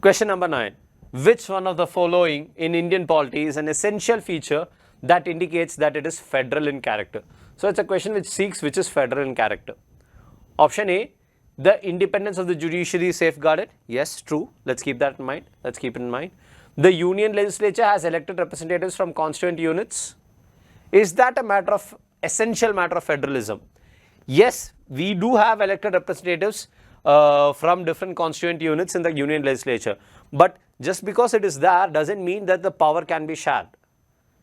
Question number 9. Which one of the following in Indian polity is an essential feature that indicates that it is federal in character? So it's a question which seeks which is federal in character. Option A, the independence of the judiciary is safeguarded. Yes, true. Let's keep that in mind. Let's keep it in mind. The Union Legislature has elected representatives from constituent units. Is that a matter of essential matter of federalism? Yes, we do have elected representatives from different constituent units in the Union Legislature. But just because it is there doesn't mean that the power can be shared.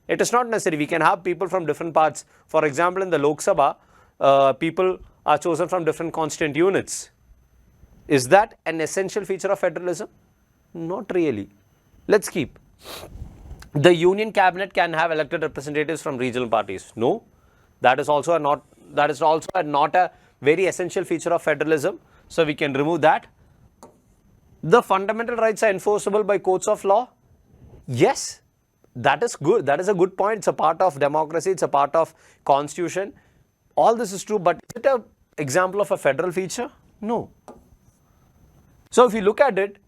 It is not necessary. We can have people from different parts. For example, in the Lok Sabha, people are chosen from different constituent units. Is that an essential feature of federalism? Not really. Let's keep. The Union Cabinet can have elected representatives from regional parties. No, that is also not a very essential feature of federalism. So we can remove that. The fundamental rights are enforceable by courts of law. Yes, that is good. That is a good point. It's a part of democracy. It's a part of constitution. All this is true, but is it an example of a federal feature? No. So if you look at it,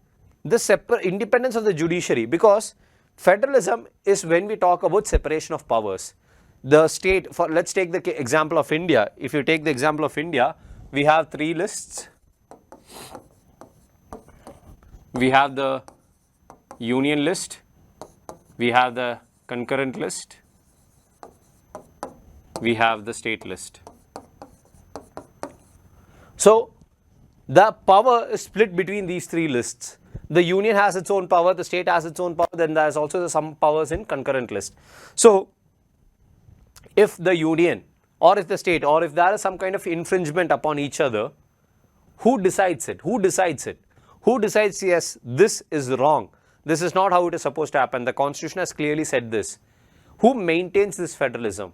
the independence of the judiciary, because federalism is when we talk about separation of powers. The state, let's take the example of India. If you take the example of India, we have 3 lists. We have the union list, we have the concurrent list, we have the state list. So the power is split between these 3 lists. The union has its own power, the state has its own power, then there is also some powers in concurrent list. So if the union or if the state or if there is some kind of infringement upon each other, who decides it? Who decides it? Who decides, yes, this is wrong, this is not how it is supposed to happen? The constitution has clearly said this. Who maintains this federalism?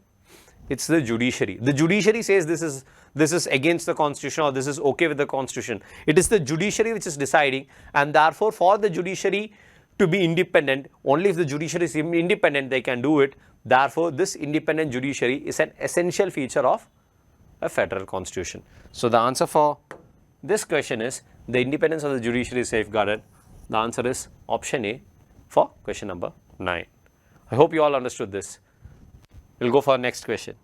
It's the judiciary. The judiciary says this is against the constitution or this is okay with the constitution. It is the judiciary which is deciding, and therefore for the judiciary to be independent, only if the judiciary is independent they can do it. Therefore this independent judiciary is an essential feature of a federal constitution. So the answer for this question is the independence of the judiciary is safeguarded. The answer is option A for question number 9. I hope you all understood this. We'll go for our next question.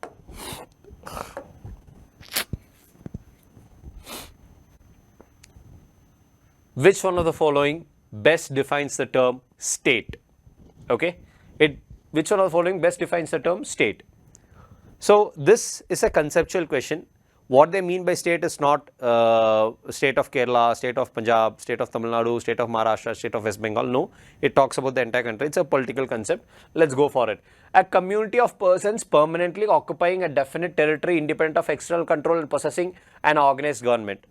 Which one of the following best defines the term state? Okay, which one of the following best defines the term state? So this is a conceptual question. What they mean by state is not state of Kerala, state of Punjab, state of Tamil Nadu, state of Maharashtra, state of West Bengal. No, it talks about the entire country. It's a political concept. Let's go for it. A community of persons permanently occupying a definite territory independent of external control and possessing an organized government.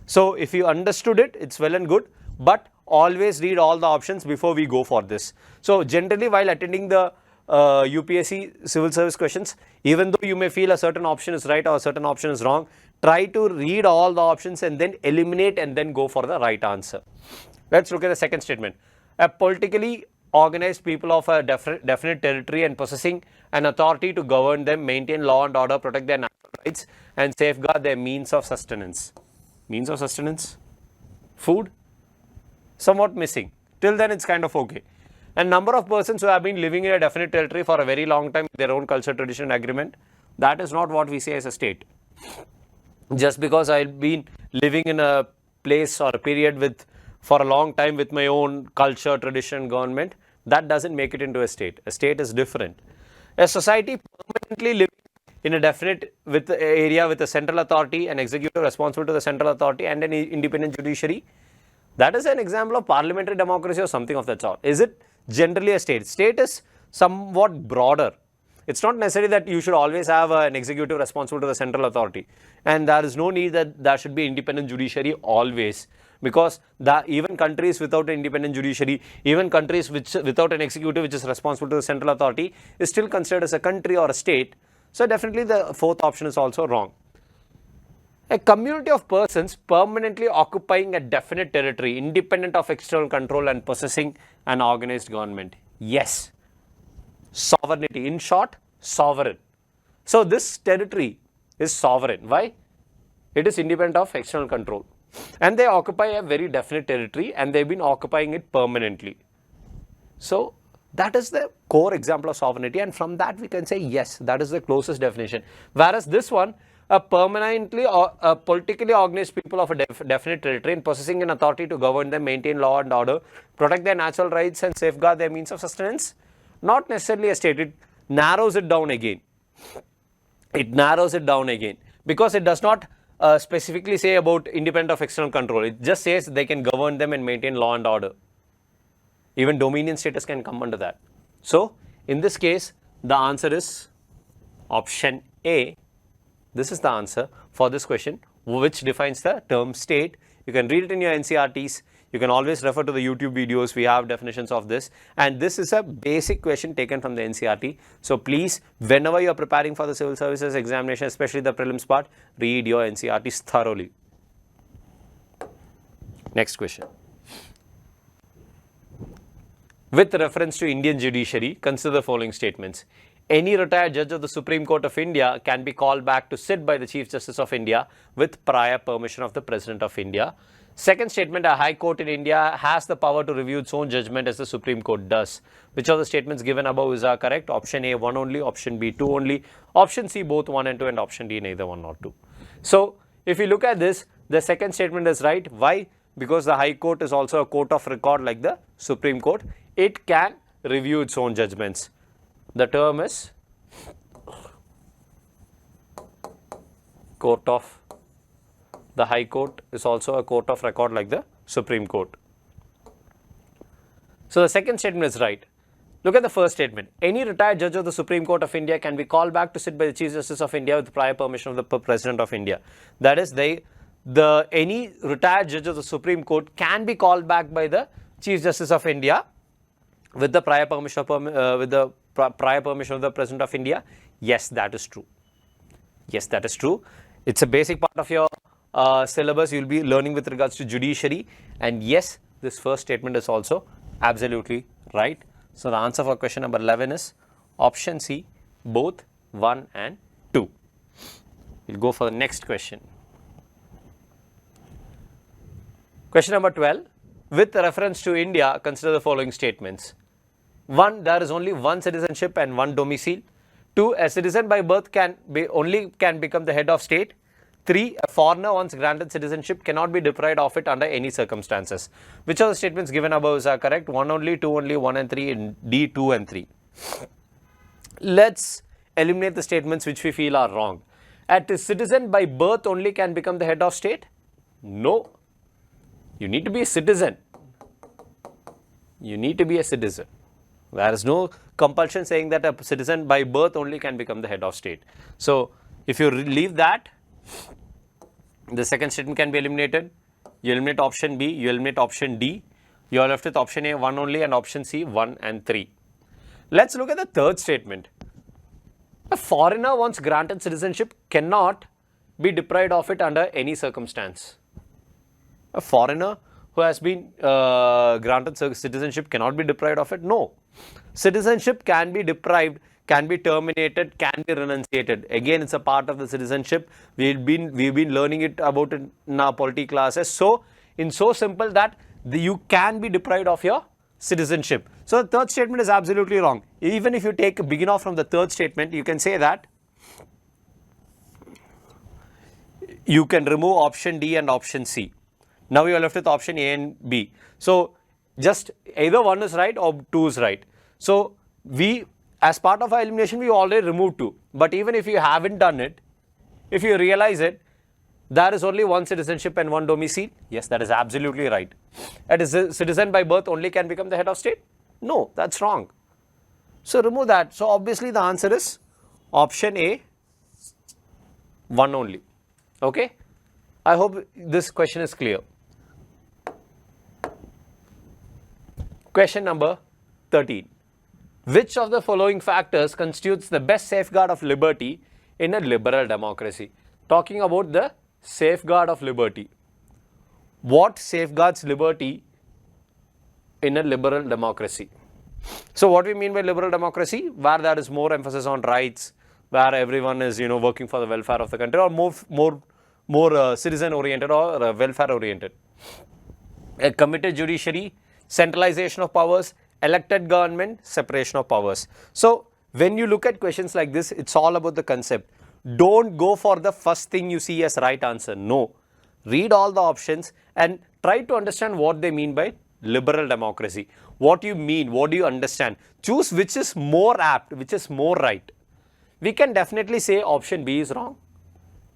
So if you understood it, it's well and good, but always read all the options before we go for this. So generally while attending the UPSC civil service questions, even though you may feel a certain option is right or a certain option is wrong, try to read all the options and then eliminate and then go for the right answer. Let's look at the second statement. A politically organized people of a definite territory and possessing an authority to govern them, maintain law and order, protect their natural rights and safeguard their means of sustenance. Means of sustenance? Food? Somewhat missing. Till then it's kind of okay. A number of persons who have been living in a definite territory for a very long time with their own culture, tradition and agreement, that is not what we say as a state. Just because I've been living in a place or a period for a long time with my own culture, tradition, government, that doesn't make it into a state. A state is different. A society permanently living in a definite area with a central authority, an executive responsible to the central authority and an independent judiciary, that is an example of parliamentary democracy or something of that sort. Is it generally a state? State is somewhat broader. It's not necessary that you should always have an executive responsible to the central authority, and there is no need that there should be independent judiciary always, because even countries without an independent judiciary, even countries without an executive which is responsible to the central authority is still considered as a country or a state. So definitely the fourth option is also wrong. A community of persons permanently occupying a definite territory independent of external control and possessing an organized government. Yes. Sovereignty. In short, sovereign. So this territory is sovereign. Why? It is independent of external control. and they occupy a very definite territory and they've been occupying it permanently. So that is the core example of sovereignty, and from that we can say yes, that is the closest definition. Whereas this one, a permanently or a politically organized people of a definite territory and possessing an authority to govern them, maintain law and order, protect their natural rights and safeguard their means of sustenance. Not necessarily a state, it narrows it down again. It narrows it down again because it does not specifically say about independent of external control. It just says they can govern them and maintain law and order. Even dominion status can come under that. So in this case, the answer is option A. This is the answer for this question, which defines the term state. You can read it in your NCRTs. You can always refer to the YouTube videos. We have definitions of this. And this is a basic question taken from the NCRT. So please, whenever you are preparing for the civil services examination, especially the prelims part, read your NCRTs thoroughly. Next question. With reference to Indian judiciary, consider the following statements. Any retired judge of the Supreme Court of India can be called back to sit by the Chief Justice of India with prior permission of the President of India. Second statement, a High Court in India has the power to review its own judgment as the Supreme Court does. Which of the statements given above are correct? Option A, 1 only. Option B, 2 only. Option C, both 1 and 2. And option D, neither 1 nor 2. So, if you look at this, the second statement is right. Why? Because the High Court is also a court of record like the Supreme Court. It can review its own judgments. The term is court of, the High Court is also a court of record like the Supreme Court. So the second statement is right. Look at the first statement. Any retired judge of the Supreme Court of India can be called back to sit by the Chief Justice of India with prior permission of the President of India. That is, any retired judge of the Supreme Court can be called back by the Chief Justice of India with the prior permission of prior permission of the President of India. Yes, that is true. Yes, that is true. It's a basic part of your syllabus you will be learning with regards to judiciary, and yes, this first statement is also absolutely right. So the answer for question number 11 is option C, both 1 and 2. We'll go for the next question. Question number 12. With reference to India, consider the following statements. 1. There is only one citizenship and one domicile. 2. A citizen by birth can become the head of state. 3. A foreigner once granted citizenship cannot be deprived of it under any circumstances. Which of the statements given above are correct? 1 only, 2 only, 1 and 3, and D 2 and 3. Let's eliminate the statements which we feel are wrong. A citizen by birth only can become the head of state? No. You need to be a citizen. You need to be a citizen. There is no compulsion saying that a citizen by birth only can become the head of state. So, if you leave that, the second statement can be eliminated. You eliminate option B, you eliminate option D. You are left with option A, 1 only, and option C, 1 and 3. Let's look at the third statement. A foreigner once granted citizenship cannot be deprived of it under any circumstance. A foreigner who has been granted citizenship cannot be deprived of it? No. Citizenship can be deprived, can be terminated, can be renunciated. Again, it's a part of the citizenship. We've been learning it about it in our polity classes. So, in so simple that you can be deprived of your citizenship. So, the third statement is absolutely wrong. Even if you begin off from the third statement, you can say that you can remove option D and option C. Now you are left with option A and B. So, just either 1 is right or 2 is right. So, as part of our elimination, we already removed 2. But even if you haven't done it, if you realize it, there is only one citizenship and one domicile. Yes, that is absolutely right. A citizen by birth only can become the head of state? No, that's wrong. So, remove that. So, obviously the answer is option A, 1 only. Okay. I hope this question is clear. Question number 13. Which of the following factors constitutes the best safeguard of liberty in a liberal democracy? Talking about the safeguard of liberty. What safeguards liberty in a liberal democracy? So what we mean by liberal democracy? Where there is more emphasis on rights, where everyone is working for the welfare of the country, or more citizen oriented or welfare oriented. A committed judiciary, centralization of powers, elected government, separation of powers. So when you look at questions like this, it's all about the concept. Don't go for the first thing you see as right answer. No. Read all the options and try to understand what they mean by liberal democracy. What do you mean? What do you understand? Choose which is more apt, which is more right. We can definitely say option B is wrong.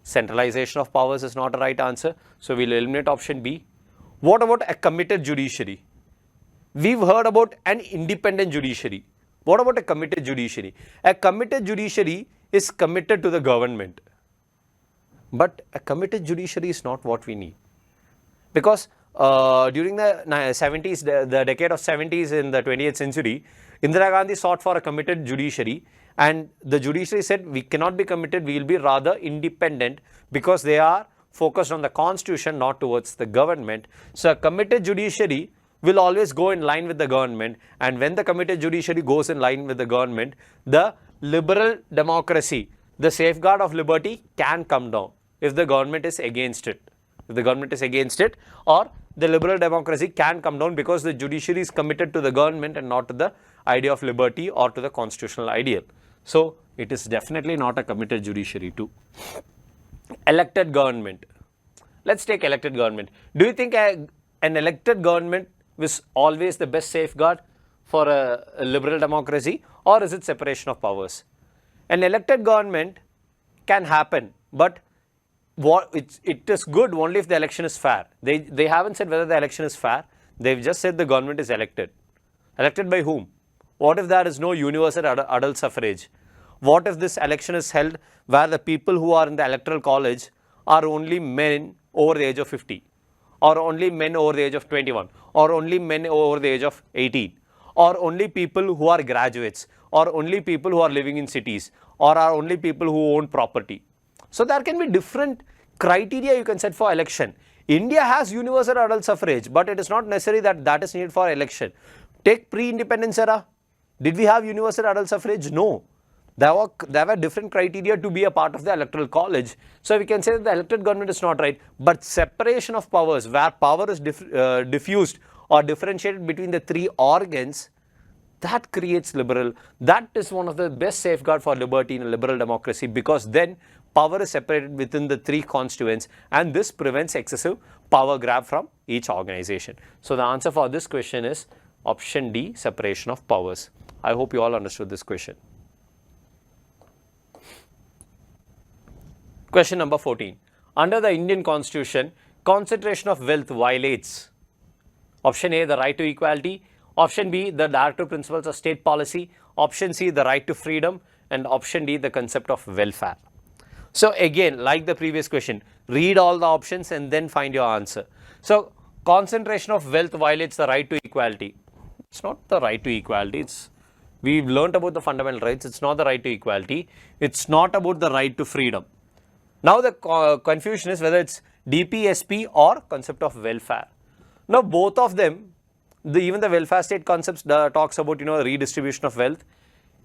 Centralization of powers is not a right answer. So we'll eliminate option B. What about a committed judiciary? We've heard about an independent judiciary. What about a committed judiciary? A committed judiciary is committed to the government. But a committed judiciary is not what we need. Because during the 70s, the decade of 70s in the 20th century, Indira Gandhi sought for a committed judiciary, and the judiciary said we cannot be committed, we will be rather independent because they are focused on the constitution, not towards the government. So a committed judiciary will always go in line with the government, and when the committed judiciary goes in line with the government, the liberal democracy, the safeguard of liberty can come down if the government is against it. If the government is against it, or the liberal democracy can come down because the judiciary is committed to the government and not to the idea of liberty or to the constitutional ideal. So it is definitely not a committed judiciary too. Elected government. Let's take elected government. Do you think an elected government is always the best safeguard for a liberal democracy, or is it separation of powers? An elected government can happen, but it is good only if the election is fair. They haven't said whether the election is fair. They've just said the government is elected. Elected by whom? What if there is no universal adult suffrage? What if this election is held where the people who are in the electoral college are only men over the age of 50, or only men over the age of 21, or only men over the age of 18, or only people who are graduates, or only people who are living in cities, or are only people who own property? So there can be different criteria you can set for election. India has universal adult suffrage, but it is not necessary that that is needed for election. Take pre-independence era. Did we have universal adult suffrage? No. There were different criteria to be a part of the electoral college. So we can say that the elected government is not right, but separation of powers, where power is diffused or differentiated between the three organs, that creates liberal. That is one of the best safeguard for liberty in a liberal democracy, because then power is separated within the three constituents, and this prevents excessive power grab from each organization. So the answer for this question is option D, separation of powers. I hope you all understood this question. Question number 14. Under the Indian Constitution, concentration of wealth violates option A, the right to equality, option B, the directive principles of state policy, option C, the right to freedom, and option D, the concept of welfare. So again, like the previous question, read all the options and then find your answer. So concentration of wealth violates the right to equality. It's not the right to equality. We've learnt about the fundamental rights. It's not the right to equality. It's not about the right to freedom. Now the confusion is whether it's DPSP or concept of welfare. Now both of them, even the welfare state concepts talks about redistribution of wealth.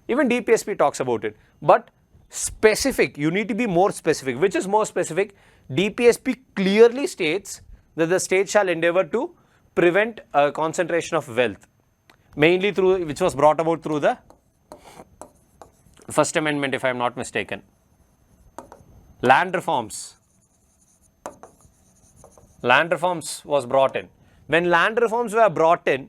Even DPSP talks about it. But specific, you need to be more specific. Which is more specific? DPSP clearly states that the state shall endeavor to prevent concentration of wealth, mainly through, which was brought about through the First Amendment, if I am not mistaken. Land reforms. Land reforms was brought in. When land reforms were brought in,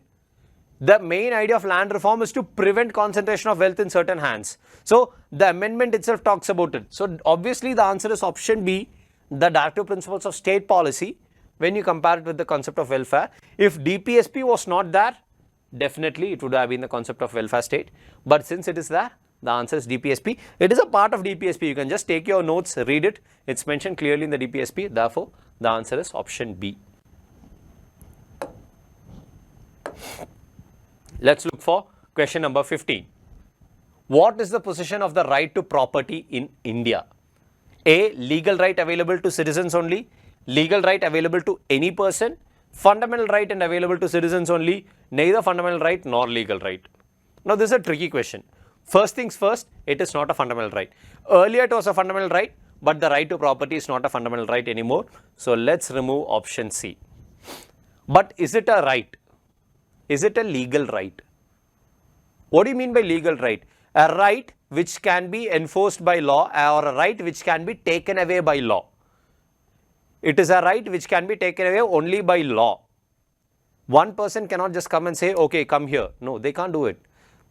the main idea of land reform is to prevent concentration of wealth in certain hands. So the amendment itself talks about it. So obviously the answer is option B, the directive principles of state policy, when you compare it with the concept of welfare. If DPSP was not there, definitely it would have been the concept of welfare state. But since it is there, the answer is DPSP. It is a part of DPSP. You can just take your notes, read it. It's mentioned clearly in the DPSP. Therefore, the answer is option B. Let's look for question number 15. What is the position of the right to property in India? A, legal right available to citizens only, legal right available to any person, fundamental right and available to citizens only, neither fundamental right nor legal right. Now this is a tricky question. First things first, it is not a fundamental right. Earlier it was a fundamental right, but the right to property is not a fundamental right anymore. So let's remove option C. But is it a right? Is it a legal right? What do you mean by legal right? A right which can be enforced by law, or a right which can be taken away by law. It is a right which can be taken away only by law. One person cannot just come and say, okay, come here. No, they can't do it.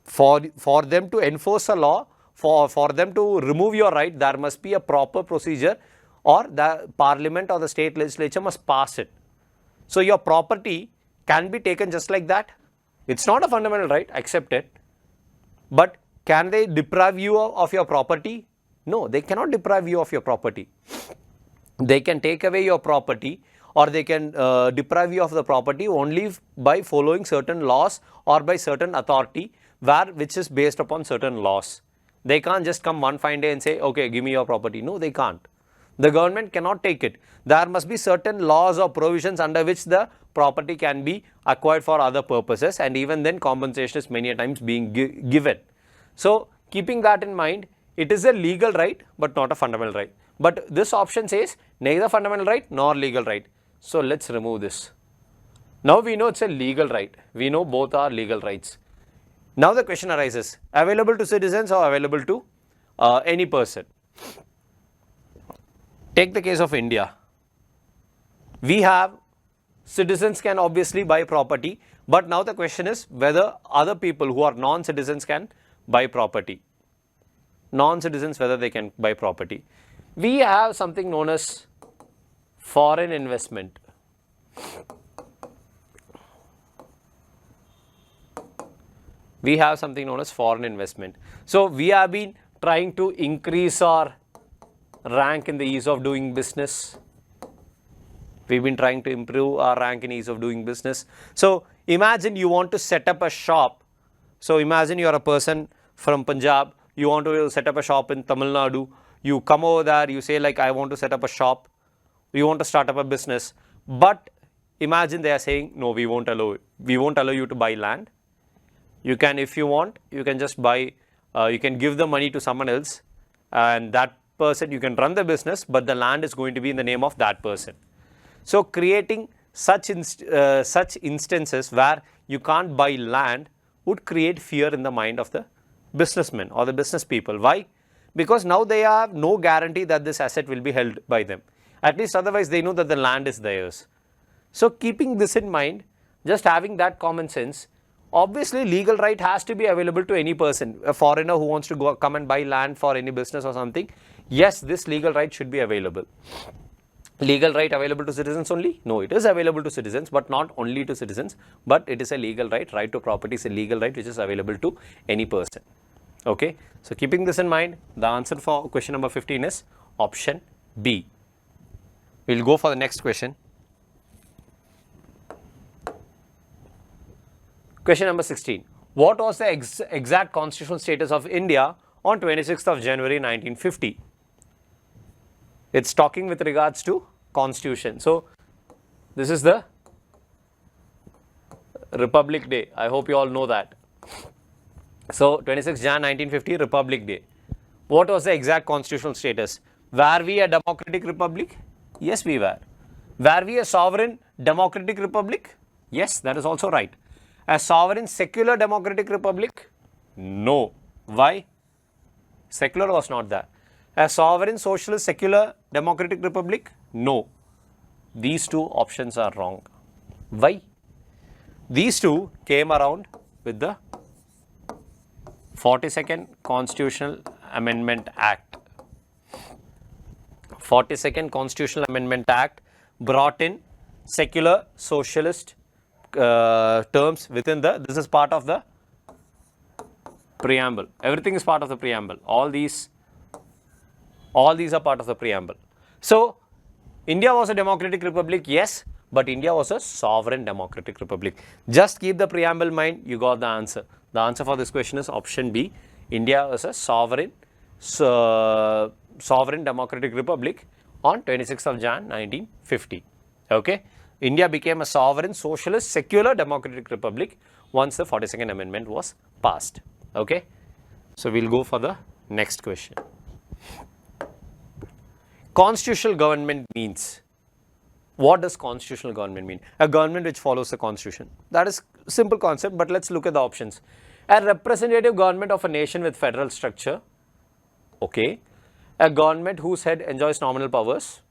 For them to enforce a law, for them to remove your right, there must be a proper procedure, or the parliament or the state legislature must pass it. So your property can be taken just like that. It's not a fundamental right, accept it. But can they deprive you of your property? No, they cannot deprive you of your property. They can take away your property, or they can deprive you of the property only by following certain laws or by certain authority which is based upon certain laws. They can't just come one fine day and say, okay, give me your property. No, they can't. The government cannot take it. There must be certain laws or provisions under which the property can be acquired for other purposes, and even then compensation is many a times being given. So keeping that in mind, it is a legal right but not a fundamental right. But this option says neither fundamental right nor legal right. So let's remove this. Now we know it's a legal right. We know both are legal rights. Now the question arises, available to citizens or available to any person? Take the case of India. We have citizens can obviously buy property, but now the question is whether other people who are non-citizens can buy property. Non-citizens, whether they can buy property. We have something known as foreign investment. We have something known as foreign investment. So we have been trying to increase our rank in the ease of doing business. We've been trying to improve our rank in ease of doing business. So imagine you want to set up a shop. So imagine you are a person from Punjab, you want to set up a shop in Tamil Nadu. You come over there, you say like, I want to set up a shop. You want to start up a business. But imagine they are saying, no, we won't allow it. We won't allow you to buy land. You can, if you want, you can just buy, you can give the money to someone else, and that person, you can run the business, but the land is going to be in the name of that person. So creating such instances where you can't buy land would create fear in the mind of the businessmen or the business people. Why? Because now they have no guarantee that this asset will be held by them. At least otherwise they know that the land is theirs. So keeping this in mind, just having that common sense, obviously legal right has to be available to any person. A foreigner who wants to come and buy land for any business or something, yes, this legal right should be available. Legal right available to citizens only? No, it is available to citizens, but not only to citizens, but it is a legal right. Right to property is a legal right which is available to any person. Okay, so keeping this in mind, the answer for question number 15 is option B. We'll go for the next question. Question number 16. What was the exact constitutional status of India on 26th of January 1950? It's talking with regards to constitution. So this is the Republic Day. I hope you all know that. So 26th Jan 1950, Republic Day. What was the exact constitutional status? Were we a democratic republic? Yes, we were. Were we a sovereign democratic republic? Yes, that is also right. A sovereign secular democratic republic? No. Why? Secular was not there. A sovereign socialist secular democratic republic? No. These two options are wrong. Why? These two came around with the 42nd Constitutional Amendment Act. 42nd Constitutional Amendment Act brought in secular socialist terms within this is part of the preamble. Everything is part of the preamble. All these are part of the preamble. So India was a democratic republic, yes, but India was a sovereign democratic republic. Just keep the preamble in mind, you got the answer. The answer for this question is option B. India was a sovereign democratic republic on 26th of Jan 1950. Okay. India became a sovereign socialist secular democratic republic once the 42nd Amendment was passed. Okay. So we'll go for the next question. Constitutional government means. What does constitutional government mean? A government which follows the constitution. That is a simple concept, but let's look at the options. A representative government of a nation with federal structure. Okay. A government whose head enjoys nominal powers.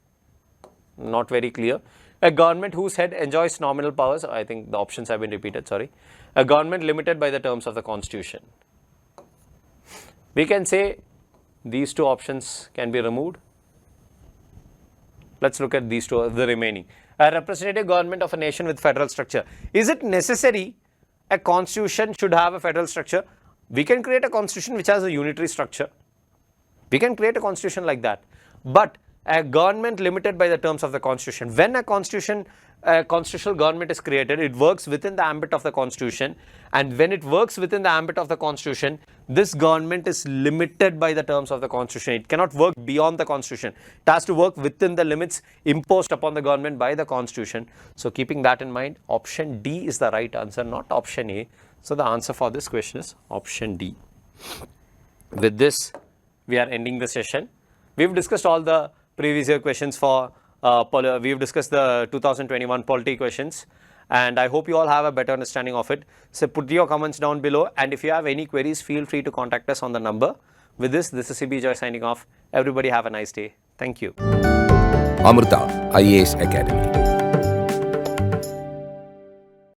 Not very clear. A government whose head enjoys nominal powers. I think the options have been repeated, sorry. A government limited by the terms of the constitution. We can say these two options can be removed. Let's look at these two, the remaining. A representative government of a nation with federal structure. Is it necessary a constitution should have a federal structure? We can create a constitution which has a unitary structure. We can create a constitution like that. But a government limited by the terms of the constitution. When a constitutional government is created, it works within the ambit of the constitution, and when it works within the ambit of the constitution, this government is limited by the terms of the constitution. It cannot work beyond the constitution. It has to work within the limits imposed upon the government by the constitution. So keeping that in mind, option D is the right answer, not option A. So the answer for this question is option D. With this, we are ending the session. We've discussed all the previous year questions for we've discussed the 2021 polity questions, and I hope you all have a better understanding of it. So put your comments down below, and if you have any queries, feel free to contact us on the number. With this is CB Joy signing off. Everybody have a nice day. Thank you. Amrita IAS Academy.